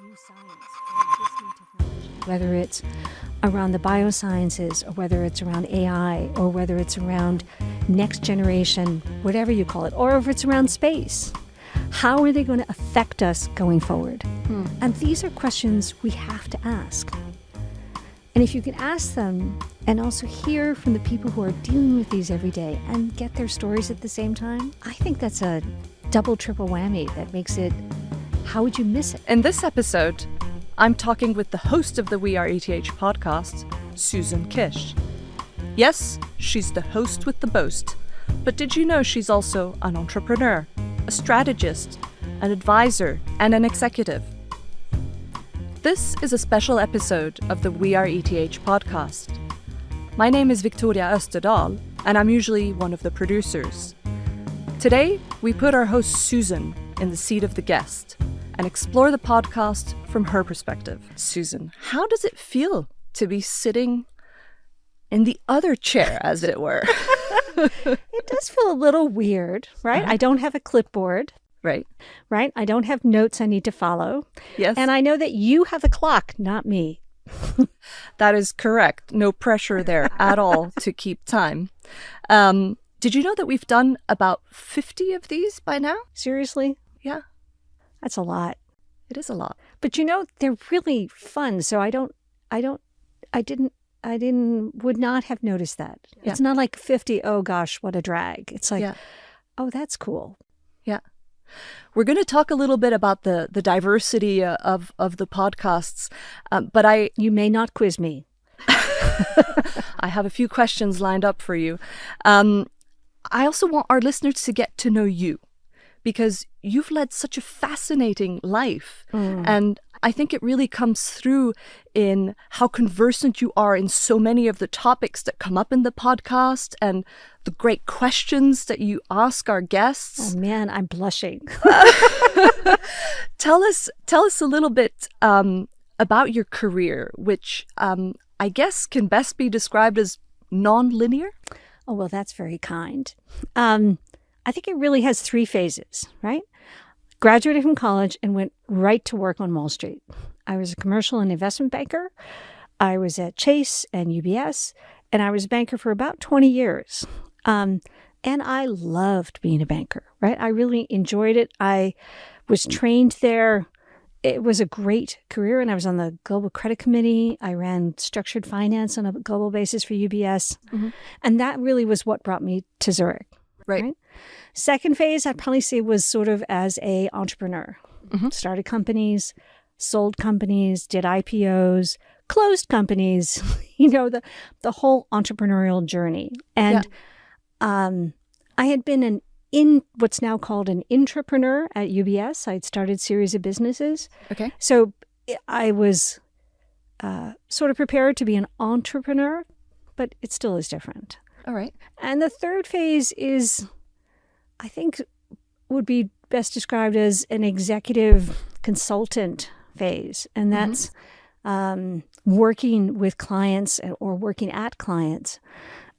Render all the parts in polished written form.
new science or this new technology, whether it's around the biosciences or whether it's around AI or whether it's around next generation, whatever you call it, or if it's around space. How are they going to affect us going forward? And these are questions we have to ask. And if you can ask them and also hear from the people who are dealing with these every day and get their stories at the same time, I think that's a double, triple whammy that makes it, how would you miss it? In this episode, I'm talking with the host of the We Are ETH podcast, Susan Kish. Yes, she's the host with the boast, but did you know she's also an entrepreneur, a strategist, an advisor, and an executive? This is a special episode of the We Are ETH podcast. My name is Victoria Österdal, and I'm usually one of the producers. Today, we put our host Susan in the seat of the guest and explore the podcast from her perspective. Susan, how does it feel to be sitting in the other chair, as it were? It does feel a little weird, right? I don't have a clipboard. Right. Right? I don't have notes I need to follow. Yes. And I know that you have a clock, not me. That is correct. No pressure there at all to keep time. Did you know that we've done about 50 of these by now? Seriously? Yeah. That's a lot. It is a lot. But you know, they're really fun. So I would not have noticed that. Yeah. It's not like 50, oh gosh, what a drag. It's like, Yeah. oh, that's cool. Yeah. We're going to talk a little bit about the diversity of the podcasts, but You may not quiz me. I have a few questions lined up for you. I also want our listeners to get to know you because you've led such a fascinating life. And I think it really comes through in how conversant you are in so many of the topics that come up in the podcast and the great questions that you ask our guests. Oh man, I'm blushing. Tell us a little bit about your career, which I guess can best be described as non-linear. Oh, well, that's very kind. I think it really has three phases, right? Graduated from college and went right to work on Wall Street. I was a commercial and investment banker. I was at Chase and UBS, and I was a banker for about 20 years. And I loved being a banker, right? I really enjoyed it. I was trained there. It was a great career, and I was on the Global Credit Committee. I ran structured finance on a global basis for UBS. And that really was what brought me to Zurich. Right. Second phase, I'd probably say, was sort of as a entrepreneur. Started companies, sold companies, did IPOs, closed companies, the whole entrepreneurial journey. And I had been what's now called an intrapreneur at UBS. I'd started a series of businesses. Okay. So I was sort of prepared to be an entrepreneur, but it still is different. All right. And the third phase is, I think, would be best described as an executive consultant phase. And that's working with clients or working at clients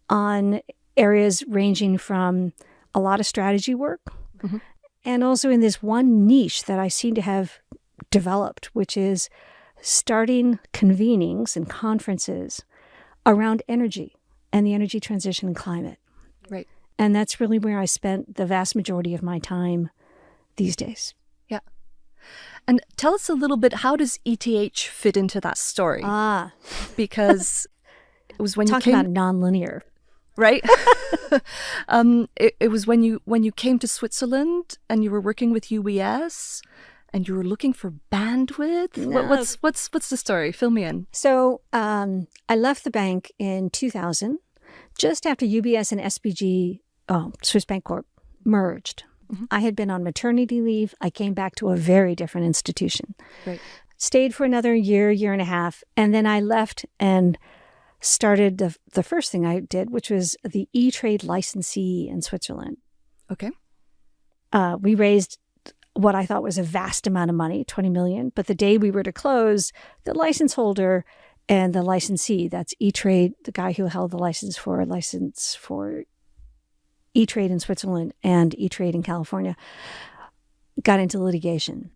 on areas ranging from a lot of strategy work and also in this one niche that I seem to have developed, which is starting convenings and conferences around energy and the energy transition and climate. Right. And that's really where I spent the vast majority of my time these days. Yeah. And tell us a little bit, how does ETH fit into that story? Because it was when Talk you came... about nonlinear. Right? It was when you came to Switzerland and you were working with UBS and you were looking for bandwidth. No. What's the story? Fill me in. So I left the bank in 2000, just after UBS and SBG, Swiss Bank Corp, merged. I had been on maternity leave. I came back to a very different institution. Right. Stayed for another year and a half, and then I left and started the first thing I did, which was the E-Trade licensee in Switzerland. Okay. We raised what I thought was a vast amount of money, 20 million. But the day we were to close, the license holder and the licensee, that's E-Trade, the guy who held the license for E-Trade in Switzerland and E-Trade in California, got into litigation.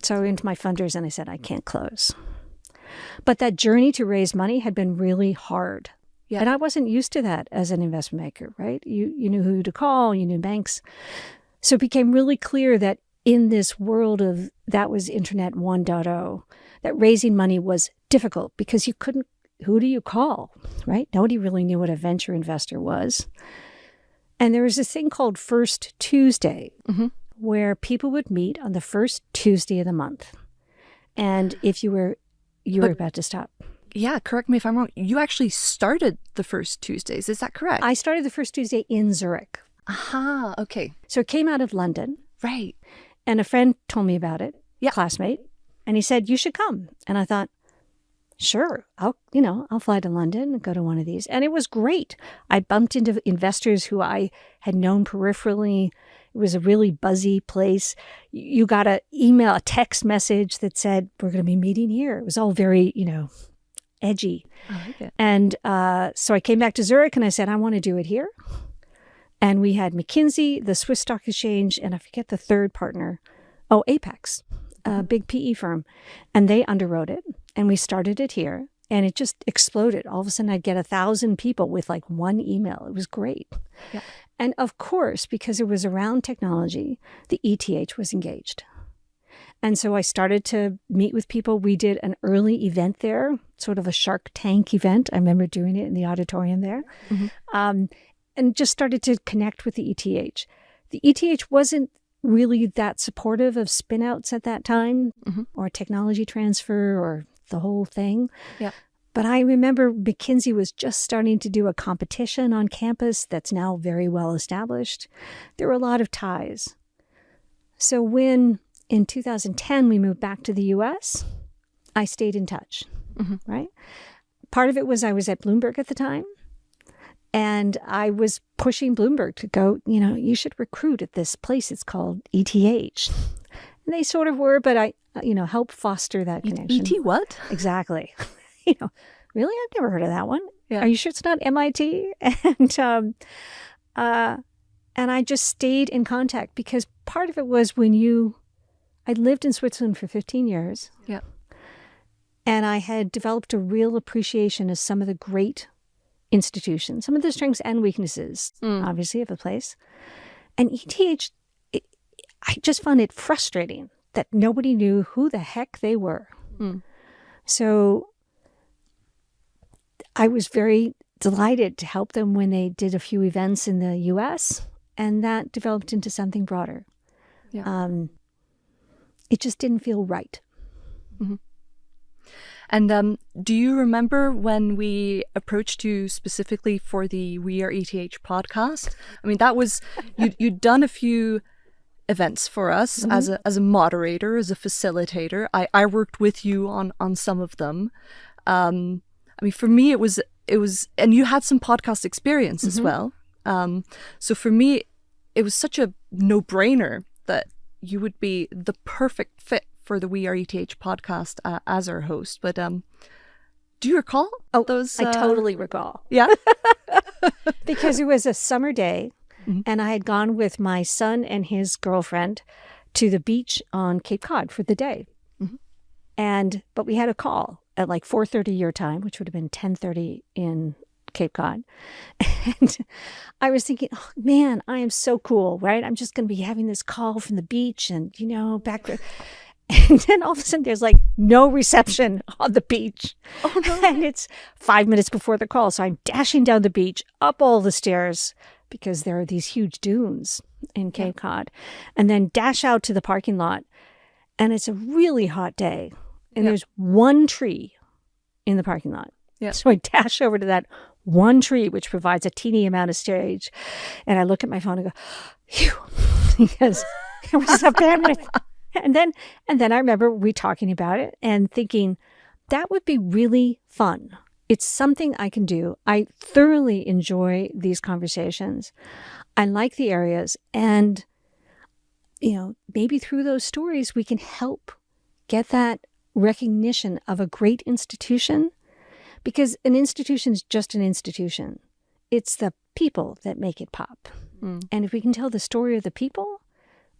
So I went to my funders and I said, I can't close. But that journey to raise money had been really hard. Yeah. And I wasn't used to that as an investment banker, right? You knew who to call, you knew banks. So it became really clear that in this world of, that was Internet 1.0, that raising money was difficult because you couldn't, who do you call, right? Nobody really knew what a venture investor was. And there was this thing called First Tuesday, where people would meet on the first Tuesday of the month. And if you were about to stop. Yeah, correct me if I'm wrong. You actually started the first Tuesdays. Is that correct? I started the first Tuesday in Zurich. Aha, okay. So it came out of London. Right. And a friend told me about it, Yeah. classmate. And he said, you should come. And I thought, sure, I'll fly to London and go to one of these. And it was great. I bumped into investors who I had known peripherally. It was a really buzzy place. You got a text message that said, we're going to be meeting here. It was all very, edgy. I like it. And so I came back to Zurich and I said, I want to do it here. And we had McKinsey, the Swiss Stock Exchange, and I forget the third partner. Oh, Apex, a big PE firm. And they underwrote it. And we started it here. And it just exploded. All of a sudden, I'd get 1,000 people with like one email. It was great. Yeah. And of course, because it was around technology, the ETH was engaged. And so I started to meet with people. We did an early event there, sort of a Shark Tank event. I remember doing it in the auditorium there. And just started to connect with the ETH. The ETH wasn't really that supportive of spin-outs at that time or technology transfer or the whole thing. Yeah. But I remember McKinsey was just starting to do a competition on campus that's now very well established. There were a lot of ties. So when in 2010 we moved back to the US, I stayed in touch, right? Part of it was I was at Bloomberg at the time. And I was pushing Bloomberg to go, you should recruit at this place. It's called ETH. And they sort of were, but I, helped foster that connection. ET what? Exactly. Really? I've never heard of that one. Yeah. Are you sure it's not MIT? And I just stayed in contact because part of it was I lived in Switzerland for 15 years. Yeah. And I had developed a real appreciation of some of the great institutions, some of the strengths and weaknesses, obviously, of a place. And ETH, I just found it frustrating that nobody knew who the heck they were. So I was very delighted to help them when they did a few events in the US, and that developed into something broader. Yeah. It just didn't feel right. And do you remember when we approached you specifically for the We Are ETH podcast? I mean, that was, you'd done a few events for us as a moderator, as a facilitator. I worked with you on some of them. I mean, for me, it was, and you had some podcast experience as well. So for me, it was such a no-brainer that you would be the perfect fit for the We Are ETH podcast as our host. But do you recall those? I totally recall. Yeah. Because it was a summer day and I had gone with my son and his girlfriend to the beach on Cape Cod for the day. But we had a call at like 4:30 your time, which would have been 10:30 in Cape Cod. And I was thinking, oh man, I am so cool, right? I'm just going to be having this call from the beach and, back there. And then all of a sudden there's like no reception on the beach. Oh no. And it's 5 minutes before the call. So I'm dashing down the beach, up all the stairs, because there are these huge dunes in Cape Cod, and then dash out to the parking lot. And it's a really hot day. And there's one tree in the parking lot. Yeah. So I dash over to that one tree, which provides a teeny amount of stage. And I look at my phone and go, phew, because it was a bandwidth. And then I remember we talking about it and thinking that would be really fun. It's something I can do. I thoroughly enjoy these conversations. I like the areas. And, maybe through those stories, we can help get that recognition of a great institution, because an institution is just an institution. It's the people that make it pop. And if we can tell the story of the people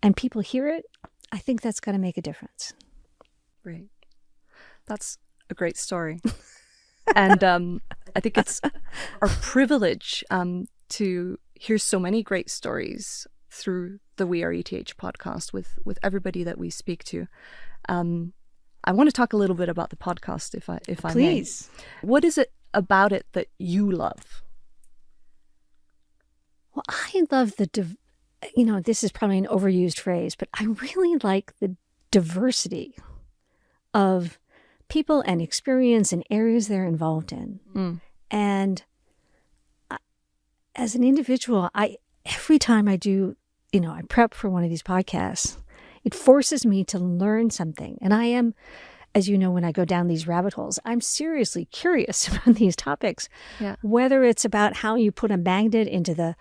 and people hear it, I think that's going to make a difference. Great. That's a great story. And I think it's our privilege to hear so many great stories through the We Are ETH podcast with everybody that we speak to. I want to talk a little bit about the podcast, if I may. Please. What is it about it that you love? Well, I love this is probably an overused phrase, but I really like the diversity of people and experience and areas they're involved in. Mm. And as an individual, every time I do, I prep for one of these podcasts, it forces me to learn something. And I am, as you know, when I go down these rabbit holes, I'm seriously curious about these topics. Yeah. Whether it's about how you put a magnet into the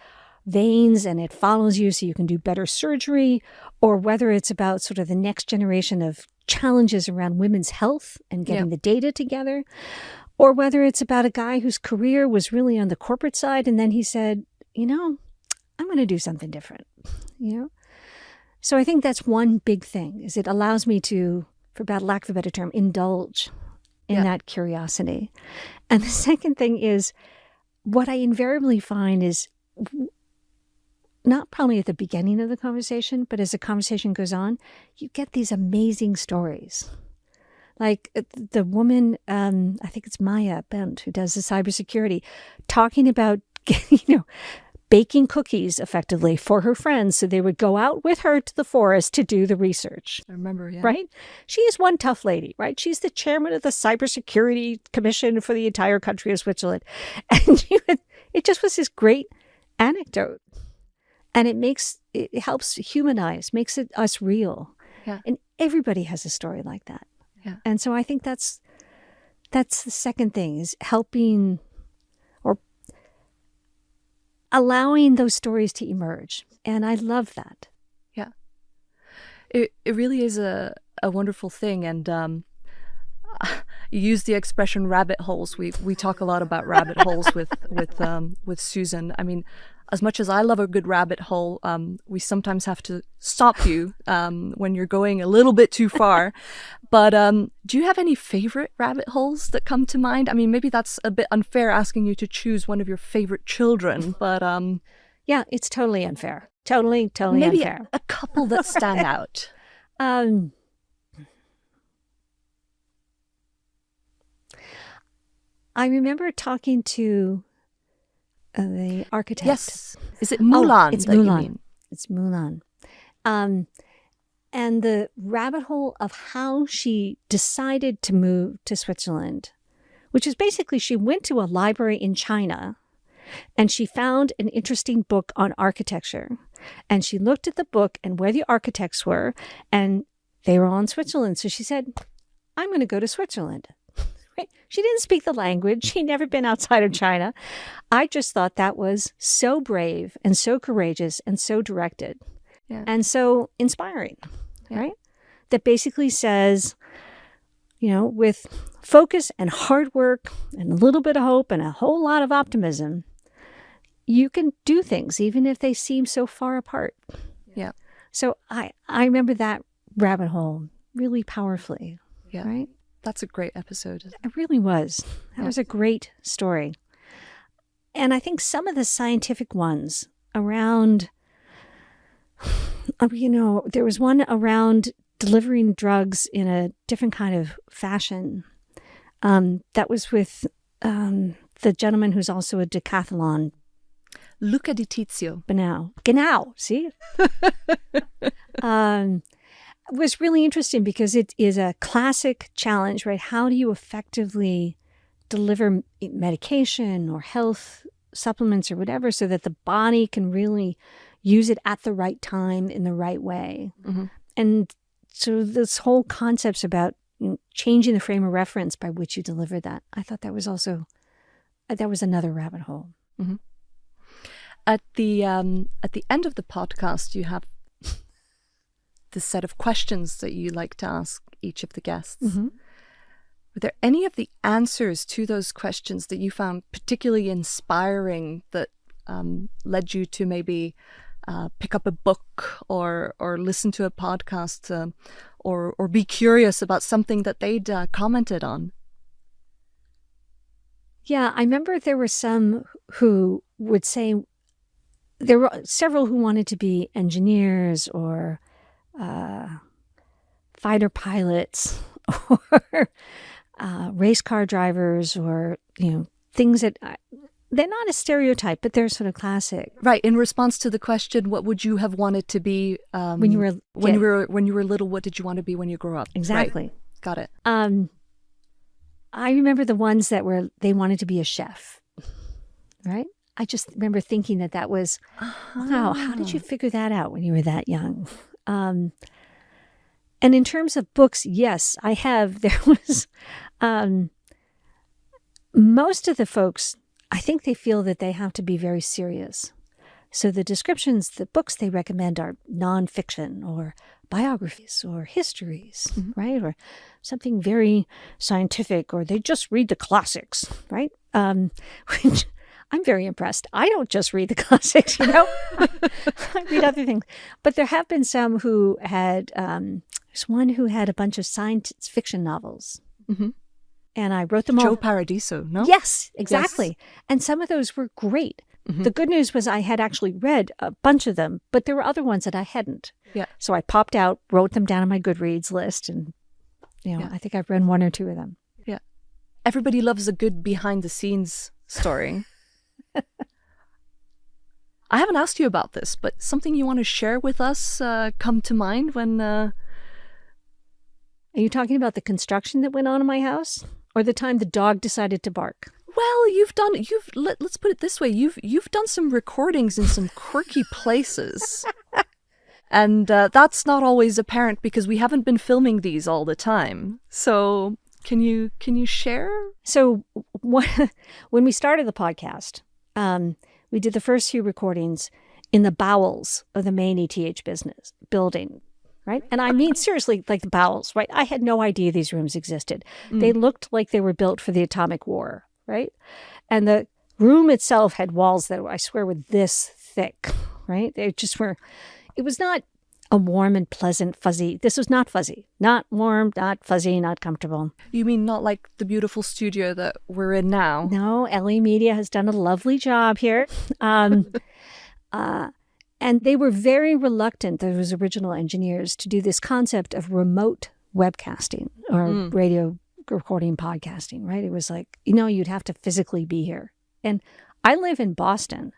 veins and it follows you so you can do better surgery, or whether it's about sort of the next generation of challenges around women's health and getting the data together, or whether it's about a guy whose career was really on the corporate side and then he said, I'm going to do something different, So I think that's one big thing, is it allows me to, for lack of a better term, indulge in that curiosity. And the second thing is, what I invariably find is, not probably at the beginning of the conversation, but as the conversation goes on, you get these amazing stories. Like the woman, I think it's Maya Bent, who does the cybersecurity, talking about, baking cookies effectively for her friends so they would go out with her to the forest to do the research. I remember, Right? She is one tough lady, right? She's the chairman of the Cybersecurity Commission for the entire country of Switzerland. And it just was this great anecdote. And it helps humanize, makes us real. Yeah. And everybody has a story like that. Yeah. And so I think that's the second thing, is helping or allowing those stories to emerge. And I love that. Yeah. It really is a wonderful thing. And you use the expression rabbit holes. We talk a lot about rabbit holes with Susan. I mean, as much as I love a good rabbit hole, we sometimes have to stop you when you're going a little bit too far. But do you have any favorite rabbit holes that come to mind? I mean, maybe that's a bit unfair asking you to choose one of your favorite children, but yeah, it's totally unfair. Totally maybe unfair. Maybe a couple that stand out. I remember talking to the architect. Yes. Is it Mulan? It's that Mulan. You mean? It's Mulan. And the rabbit hole of how she decided to move to Switzerland, which is basically she went to a library in China and she found an interesting book on architecture. And she looked at the book and where the architects were, and they were all in Switzerland. So she said, I'm going to go to Switzerland. Right? She didn't speak the language. She'd never been outside of China. I just thought that was so brave and so courageous and so directed and so inspiring, right? That basically says, with focus and hard work and a little bit of hope and a whole lot of optimism, you can do things even if they seem so far apart. Yeah. So I remember that rabbit hole really powerfully, right? That's a great episode. It really was. That was a great story. And I think some of the scientific ones around, there was one around delivering drugs in a different kind of fashion. That was with the gentleman who's also a decathlon. Luca Di Tizio. Genau, see? Was really interesting because it is a classic challenge, right? How do you effectively deliver medication or health supplements or whatever so that the body can really use it at the right time in the right way? Mm-hmm. And so this whole concept's about changing the frame of reference by which you deliver that. I thought that was another rabbit hole. Mm-hmm. At the end of the podcast, you have the set of questions that you like to ask each of the guests. Mm-hmm. Were there any of the answers to those questions that you found particularly inspiring that led you to maybe pick up a book or listen to a podcast or be curious about something that they'd commented on? Yeah, I remember there were some who would say, there were several who wanted to be engineers or fighter pilots or race car drivers, or, things that they're not a stereotype, but they're sort of classic. Right. In response to the question, what would you have wanted to be When you were when you were little? What did you want to be when you grew up? Exactly. Right. Got it. I remember the ones that they wanted to be a chef, right? I just remember thinking that was, wow, how did you figure that out when you were that young? And in terms of books, yes, I have. There was, most of the folks, I think they feel that they have to be very serious. So the descriptions, the books they recommend are nonfiction or biographies or histories, right? Or something very scientific, or they just read the classics, right? Which I'm very impressed. I don't just read the classics, I read other things. But there have been some who had, there's one who had a bunch of science fiction novels. Mm-hmm. And I wrote them all. Joe Paradiso, no? Yes, exactly. Yes. And some of those were great. Mm-hmm. The good news was I had actually read a bunch of them, but there were other ones that I hadn't. Yeah. So I popped out, wrote them down on my Goodreads list, and I think I've read one or two of them. Yeah. Everybody loves a good behind-the-scenes story. I haven't asked you about this, but something you want to share with us come to mind when... Are you talking about the construction that went on in my house, or the time the dog decided to bark? Well, let's put it this way. You've done some recordings in some quirky places. And that's not always apparent because we haven't been filming these all the time. So can you share? So when we started the podcast, we did the first few recordings in the bowels of the main ETH building. Right? And I mean, seriously, like the bowels, right? I had no idea these rooms existed. They looked like they were built for the atomic war, right? And the room itself had walls that I swear were this thick, right? They just were, it was not a warm and pleasant fuzzy. This was not fuzzy, not warm, not fuzzy, not comfortable. You mean not like the beautiful studio that we're in now? No, LA Media has done a lovely job here. And they were very reluctant, those original engineers, to do this concept of remote webcasting or radio recording podcasting, right? It was like, you'd have to physically be here. And I live in Boston,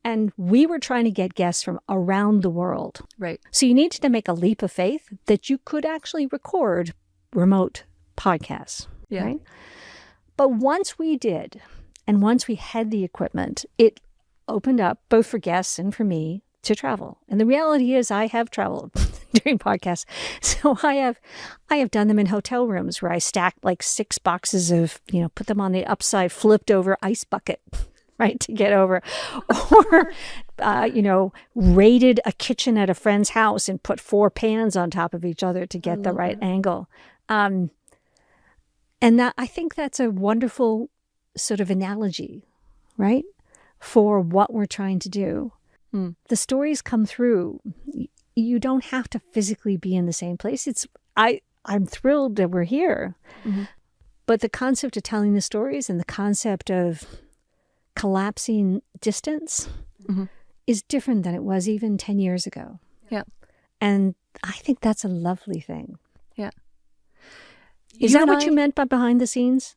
and we were trying to get guests from around the world. Right. So you needed to make a leap of faith that you could actually record remote podcasts, right? But once we did, and once we had the equipment, it opened up both for guests and for me to travel. And the reality is I have traveled during podcasts. So I have done them in hotel rooms where I stacked like 6 boxes of, put them on the upside, flipped over ice bucket, right, to get over. Or, raided a kitchen at a friend's house and put 4 pans on top of each other to get the right angle. And that, I think that's a wonderful sort of analogy, right, for what we're trying to do. The stories come through. You don't have to physically be in the same place. I'm thrilled that we're here. Mm-hmm. But the concept of telling the stories and the concept of collapsing distance is different than it was even 10 years ago. Yeah. And I think that's a lovely thing. Yeah. Is that what you meant by behind the scenes?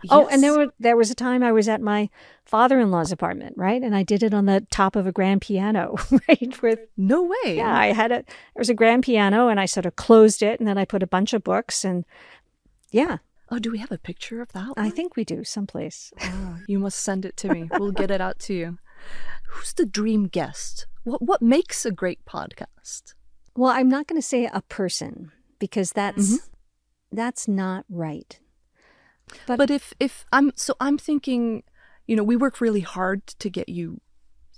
Yes. Oh, and there was a time I was at my father-in-law's apartment, right? And I did it on the top of a grand piano, right? No way. Yeah, there was a grand piano, and I sort of closed it, and then I put a bunch of books, and yeah. Oh, do we have a picture of that one? I think we do, someplace. Oh, you must send it to me. We'll get it out to you. Who's the dream guest? What makes a great podcast? Well, I'm not going to say a person, because that's not right. But if I'm thinking, we work really hard to get you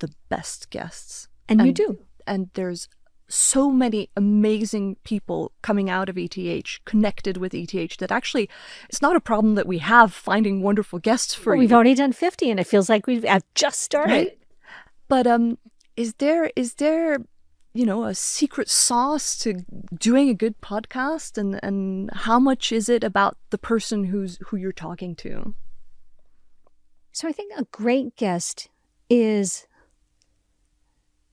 the best guests. And you do. And there's so many amazing people coming out of ETH, connected with ETH, that actually it's not a problem that we have finding wonderful guests for you. We've already done 50, and it feels like we've just started. Right? But is there a secret sauce to doing a good podcast, and how much is it about the person who you're talking to? So I think a great guest is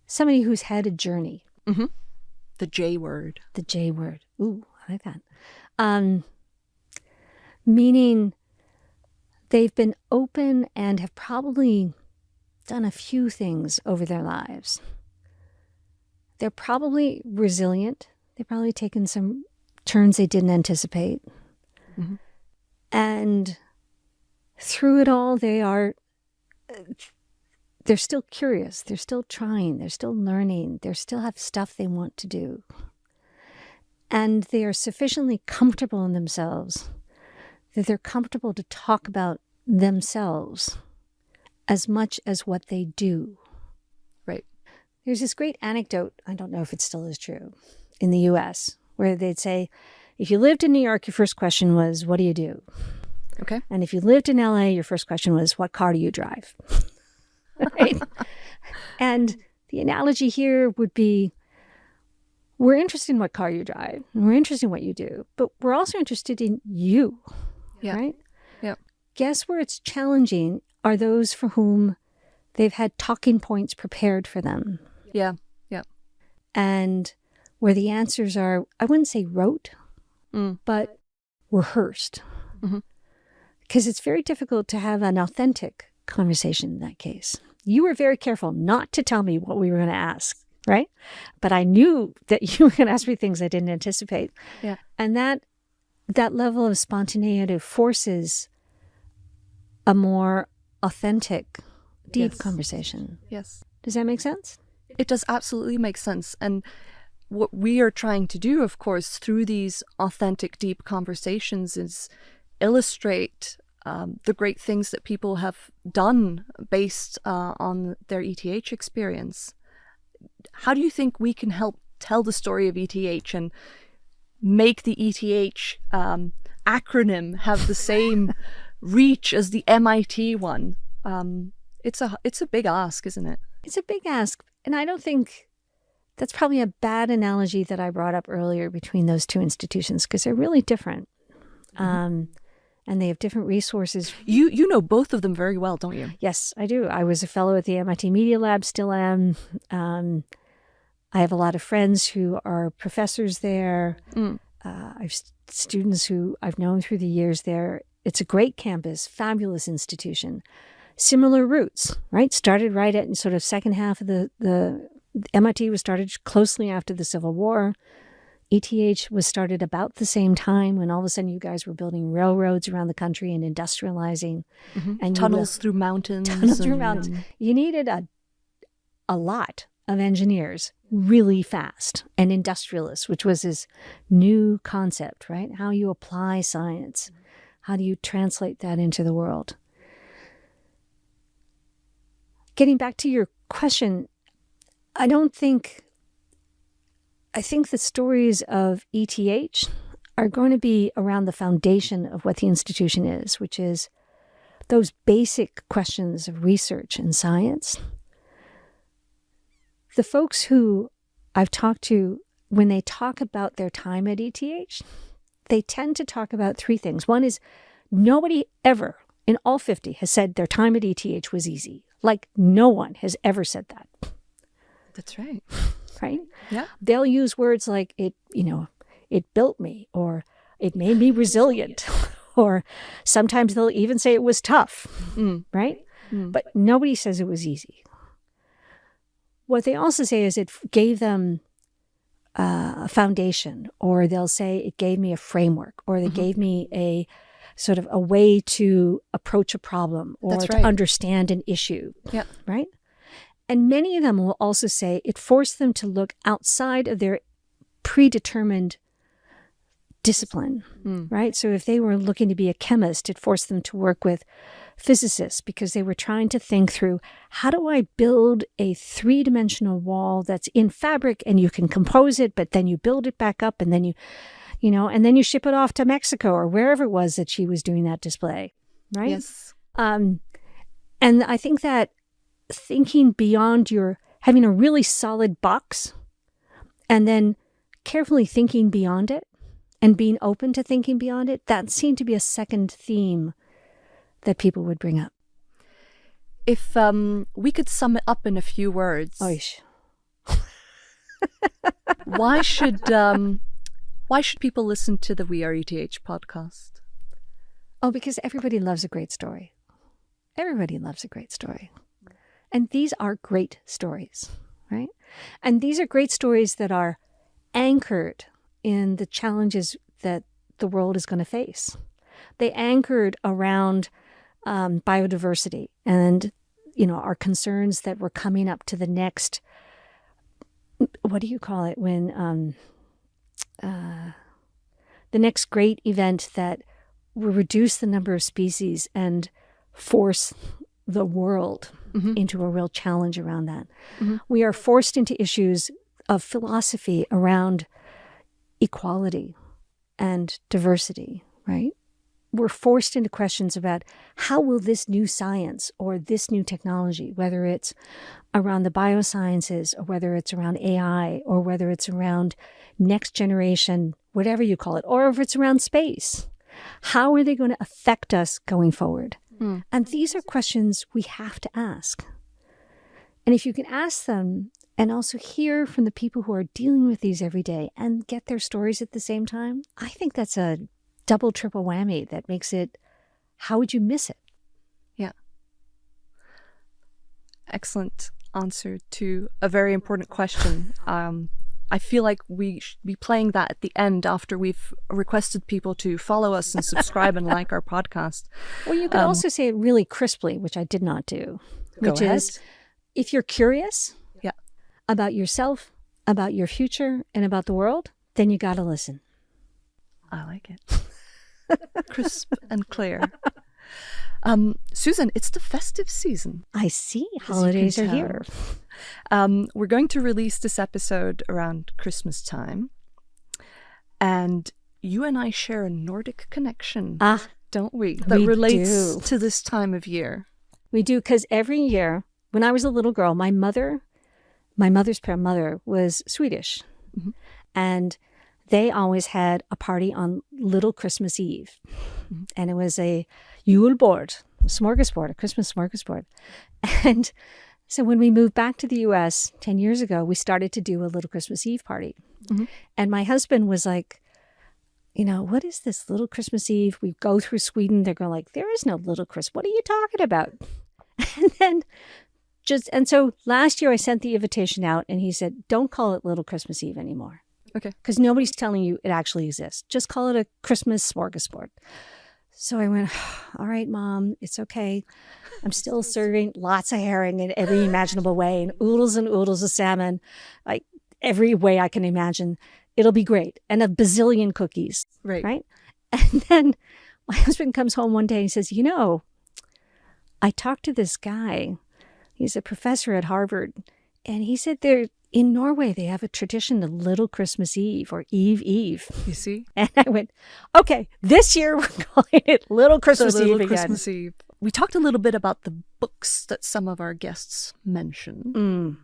somebody who's had a journey. Mm-hmm. The J word. The J word. Ooh, I like that. Meaning they've been open and have probably done a few things over their lives. They're probably resilient. They've probably taken some turns they didn't anticipate. Mm-hmm. And through it all, they're still curious. They're still trying. They're still learning. They still have stuff they want to do. And they are sufficiently comfortable in themselves that they're comfortable to talk about themselves as much as what they do. Right. There's this great anecdote, I don't know if it still is true, in the US, where they'd say, if you lived in New York, your first question was, what do you do? Okay. And if you lived in LA, your first question was, what car do you drive? Right? And the analogy here would be, we're interested in what car you drive, and we're interested in what you do, but we're also interested in you, right? Yeah. Guess where it's challenging are those for whom they've had talking points prepared for them. Yeah. And where the answers are, I wouldn't say rote, but rehearsed. Because it's very difficult to have an authentic conversation in that case. You were very careful not to tell me what we were going to ask, right? But I knew that you were going to ask me things I didn't anticipate. Yeah. And that level of spontaneity forces a more authentic, deep conversation. Yes. Does that make sense? It does absolutely make sense. And what we are trying to do, of course, through these authentic, deep conversations is illustrate the great things that people have done based on their ETH experience. How do you think we can help tell the story of ETH and make the ETH acronym have the same reach as the MIT one? It's a big ask, isn't it? It's a big ask. And I don't think that's probably a bad analogy that I brought up earlier between those two institutions, because they're really different. And they have different resources. You know both of them very well, don't you? Yes, I do. I was a fellow at the MIT Media Lab, still am. I have a lot of friends who are professors there. I have students who I've known through the years there. It's a great campus, fabulous institution. Similar roots, right? Started right at sort of second half of the MIT was started closely after the Civil War. ETH was started about the same time when all of a sudden you guys were building railroads around the country and industrializing. And tunnels through mountains. You needed a lot of engineers really fast, and industrialists, which was this new concept, right? How you apply science. How do you translate that into the world? Getting back to your question, I think the stories of ETH are going to be around the foundation of what the institution is, which is those basic questions of research and science. The folks who I've talked to, when they talk about their time at ETH, they tend to talk about three things. One is nobody ever in all 50 has said their time at ETH was easy. Like no one has ever said that. That's right. Right? Yeah. They'll use words like it built me, or it made me resilient, or sometimes they'll even say it was tough, right? But nobody says it was easy. What they also say is it gave them a foundation, or they'll say it gave me a framework, or they gave me a sort of a way to approach a problem or to understand an issue, right? And many of them will also say it forced them to look outside of their predetermined discipline, right? So if they were looking to be a chemist, it forced them to work with physicists because they were trying to think through, how do I build a three-dimensional wall that's in fabric and you can compose it, but then you build it back up and then and then you ship it off to Mexico or wherever it was that she was doing that display, right? Yes. And I think that thinking beyond having a really solid box and then carefully thinking beyond it and being open to thinking beyond it, that seemed to be a second theme that people would bring up. If we could sum it up in a few words, Oish. why should people listen to the We Are ETH podcast? Oh, because everybody loves a great story. Everybody loves a great story. And these are great stories, right? And these are great stories that are anchored in the challenges that the world is going to face. They anchored around biodiversity and, our concerns that we're coming up to the next, what do you call it, when the next great event that will reduce the number of species and force the world into a real challenge around that. We are forced into issues of philosophy around equality and diversity, right? We're forced into questions about how will this new science or this new technology, whether it's around the biosciences or whether it's around AI or whether it's around next generation, whatever you call it, or if it's around space, how are they going to affect us going forward? And these are questions we have to ask. And if you can ask them and also hear from the people who are dealing with these every day and get their stories at the same time, I think that's a double, triple whammy that makes it, how would you miss it? Yeah. Excellent answer to a very important question. I feel like we should be playing that at the end after we've requested people to follow us and subscribe and like our podcast. Well, you could also say it really crisply, which I did not do, which is, if you're curious about yourself, about your future, and about the world, then you got to listen. I like it. Crisp and clear. Susan, it's the festive season. I see. Holidays are here. We're going to release this episode around Christmas time. And you and I share a Nordic connection, don't we? That relates to this time of year. We do, because every year, when I was a little girl, my mother's mother was Swedish. And they always had a party on Little Christmas Eve. And it was a julbord, a smorgasbord, a Christmas smorgasbord. And so when we moved back to the U.S. 10 years ago, we started to do a Little Christmas Eve party. And my husband was like, what is this Little Christmas Eve? We go through Sweden. They're going like, there is no Little Christmas. What are you talking about? And so last year I sent the invitation out and he said, don't call it Little Christmas Eve anymore. Okay. Because nobody's telling you it actually exists. Just call it a Christmas smorgasbord. So I went, all right, Mom, it's okay. I'm still serving lots of herring in every imaginable way and oodles of salmon, like every way I can imagine. It'll be great. And a bazillion cookies. Right? And then my husband comes home one day and he says, I talked to this guy. He's a professor at Harvard. And he said in Norway, they have a tradition of Little Christmas Eve or Eve. You see? And I went, okay, this year we're calling it Little Christmas Eve again. Christmas Eve. We talked a little bit about the books that some of our guests mentioned.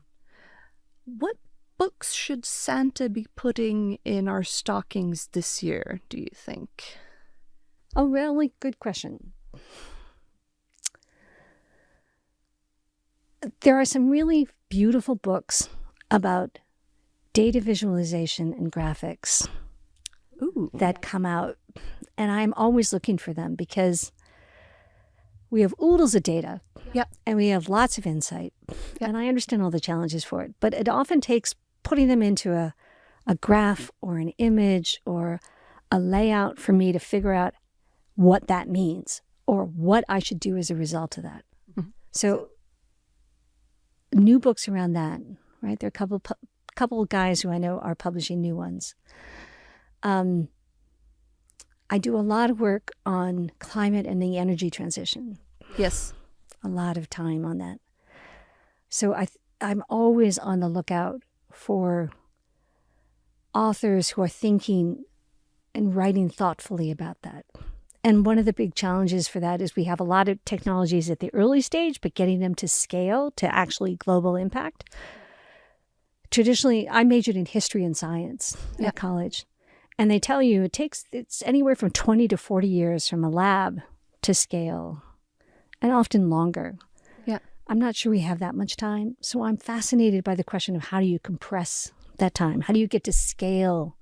What books should Santa be putting in our stockings this year, do you think? Oh, really good question. There are some really beautiful books about data visualization and graphics that come out. And I'm always looking for them because we have oodles of data and we have lots of insight. And I understand all the challenges for it. But it often takes putting them into a graph or an image or a layout for me to figure out what that means or what I should do as a result of that. So new books around that. Right, there are a couple of guys who I know are publishing new ones. I do a lot of work on climate and the energy transition. Yes, a lot of time on that. So I'm always on the lookout for authors who are thinking and writing thoughtfully about that. And one of the big challenges for that is we have a lot of technologies at the early stage, but getting them to scale to actually global impact traditionally, I majored in history and science at college. And they tell you it's anywhere from 20 to 40 years from a lab to scale, and often longer. Yeah. I'm not sure we have that much time. So I'm fascinated by the question of how do you compress that time? How do you get to scale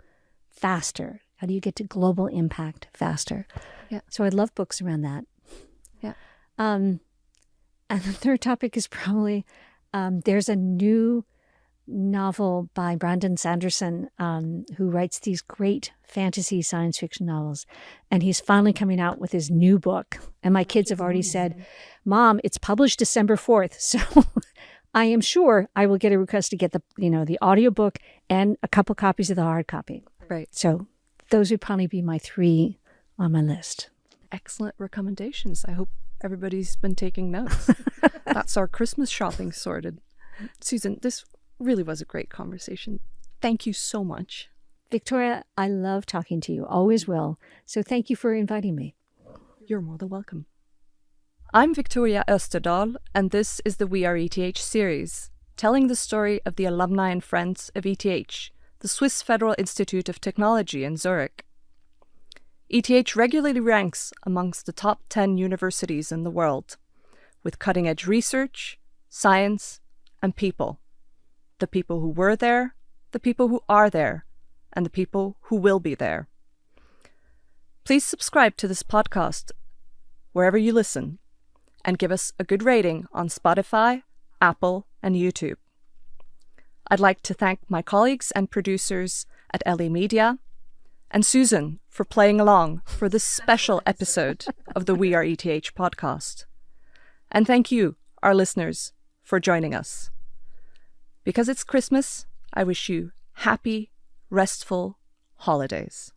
faster? How do you get to global impact faster? Yeah. So I'd love books around that. Yeah. And the third topic is probably there's a new novel by Brandon Sanderson, who writes these great fantasy science fiction novels. And he's finally coming out with his new book. And my kids have already said, Mom, it's published December 4th. So I am sure I will get a request to get the audiobook and a couple copies of the hard copy. Right. So those would probably be my 3 on my list. Excellent recommendations. I hope everybody's been taking notes. That's our Christmas shopping sorted. Susan, this really was a great conversation. Thank you so much. Victoria, I love talking to you. Always will. So thank you for inviting me. You're more than welcome. I'm Victoria Österdahl, and this is the We Are ETH series, telling the story of the alumni and friends of ETH, the Swiss Federal Institute of Technology in Zurich. ETH regularly ranks amongst the top 10 universities in the world, with cutting-edge research, science, and people. The people who were there, the people who are there, and the people who will be there. Please subscribe to this podcast wherever you listen, and give us a good rating on Spotify, Apple, and YouTube. I'd like to thank my colleagues and producers at LE Media, and Susan for playing along for this special episode of the We Are ETH podcast. And thank you, our listeners, for joining us. Because it's Christmas, I wish you happy, restful holidays.